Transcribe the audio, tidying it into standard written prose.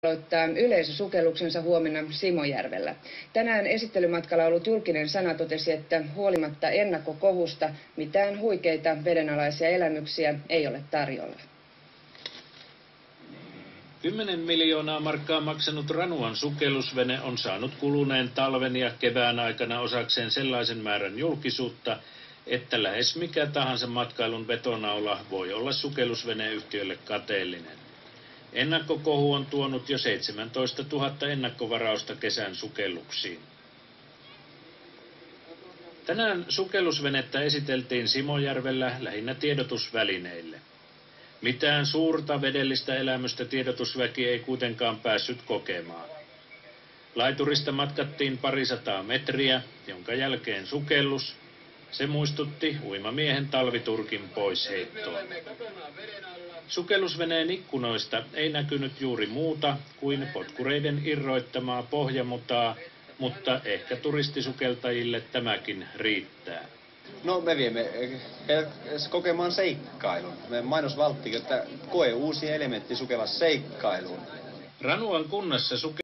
aloittaa yleisösukelluksensa huomenna Simojärvellä. Tänään esittelymatkalla ollut julkinen sana totesi, että huolimatta ennakkokohusta mitään huikeita vedenalaisia elämyksiä ei ole tarjolla. 10 miljoonaa markkaa maksanut Ranuan sukellusvene on saanut kuluneen talven ja kevään aikana osakseen sellaisen määrän julkisuutta, että lähes mikä tahansa matkailun vetonaula voi olla sukellusveneyhtiölle kateellinen. Ennakkokohu on tuonut jo 17 000 ennakkovarausta kesän sukelluksiin. Tänään sukellusvenettä esiteltiin Simojärvellä lähinnä tiedotusvälineille. Mitään suurta vedellistä elämystä tiedotusväki ei kuitenkaan päässyt kokemaan. Laiturista matkattiin 200 metriä, jonka jälkeen sukellus. Se muistutti uimamiehen talviturkin poisheittoa. Sukellusveneen ikkunoista ei näkynyt juuri muuta kuin potkureiden irroittamaa pohjamutaa, mutta ehkä turistisukeltajille tämäkin riittää. No me viemme kokemaan seikkailun. Me mainosvalttikin, että koe uusi elementti sukella seikkailuun. Ranuan kunnassa